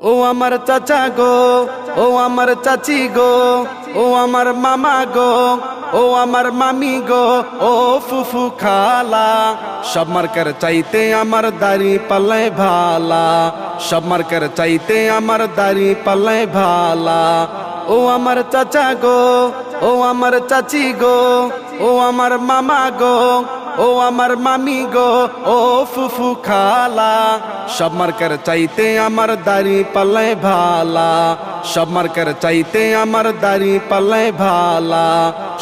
ও আমার চাচা গো, ও আমার চাচি গো, ও আমার মামা গো, ও আমার মামি গো, ও ফুফু খালা, সব মার্কার চাইতে আমার দাড়ি পাল্লায় ভালা, সব মার্কার চাইতে আমার দাড়ি পাল্লায় ভালা। ও আমার চাচা গো, ও আমার চাচি গো, ও আমার মামা গো, ও আমার মামি গো, ও ফুফু খালা, সব মার্কার চাইতে আমার দাড়ি পাল্লায় ভালা, সব মার্কার চাইতে আমার দাড়ি পাল্লায় ভালা,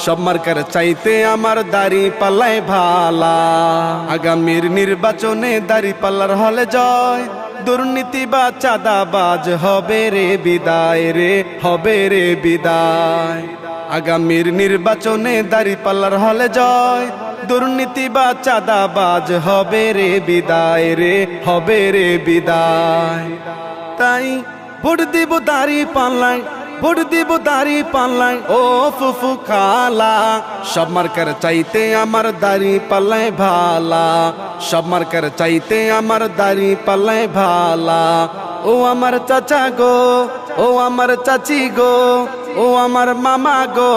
সব মার্কার চাইতে আমার দাড়ি পাল্লায় ভালা। আগামীর নির্বাচনে দাড়ি পাল্লার হলে জয়, দুর্নীতি বা চাঁদাবাজ হবে রে বিদায়, রে হবে রে বিদায়। আগামীর নির্বাচনে দাড়ি পাল্লার হলে জয়, দুর্নীতি বা চাঁদাবাজ হবে রে বিদায়, রে হবে রে বিদায়। তাই ভোট দিব দাড়ি পাল্লায়, ভোট দিব দাড়ি পাল্লায়, ও ফুফু খালা, সব মার্কার চাইতে আমার দাড়ি পাল্লায় ভালা, সব মার্কার চাইতে আমার দাড়ি পাল্লায় ভালা। ও আমার চাচা গো, ও আমার চাচি গো, ও আমার মামা গো,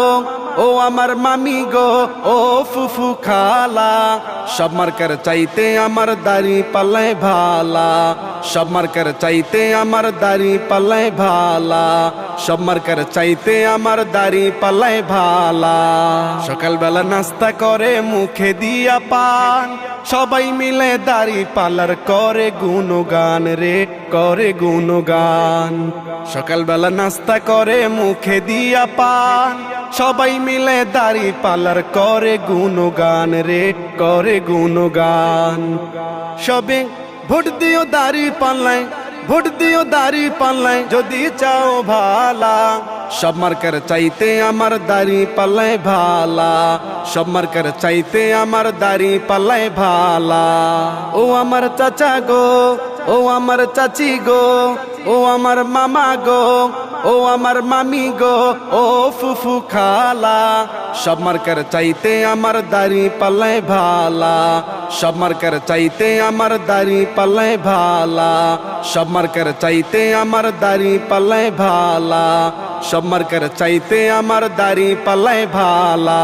ও আমার মামি গো, ও ফুফু খালা, সব মার্কার চাইতে আমার দাড়ি পাল্লায় ভালা, সব মার্কার চাইতে আমার দাড়ি পাল্লায় ভালা, সব মার্কার চাইতে আমার দাড়ি পাল্লায় ভালা। সকালবেলা নাস্তা করে মুখে দিয়া পান, সবাই মিলে দাড়ি পাল্লার করে গুণগান, রে করে গুণগান। সকালবেলা নাস্তা করে মুখে দিয়া পান, সবাই মিলে দাড়ি পাল্লার করে গুণগান, রে করে গুণগান। সবে ভোট দিও দাড়ি পাল্লায়, ভোট দিও দাড়ি পাল্লায়, যদি চাও ভালা, সব মার্কার চাইতে আমার দাড়ি পাল্লায় ভালা, সব মার্কার চাইতে আমার দাড়ি পাল্লায় ভালা। ও আমার চাচা গো, ও আমার চাচি গো, ও আমার মামা গো, ও আমার মামি গো, ও ফুফু খালা, সব মার্কার চাইতে আমার দাড়ি পাল্লায় ভালা, সব মার্কার চাইতে আমার দাড়ি পাল্লায় ভালা, সব মার্কার চাইতে আমার দাড়ি পাল্লায় ভালা, সব মার্কার চাইতে আমার দাড়ি পাল্লায় ভালা।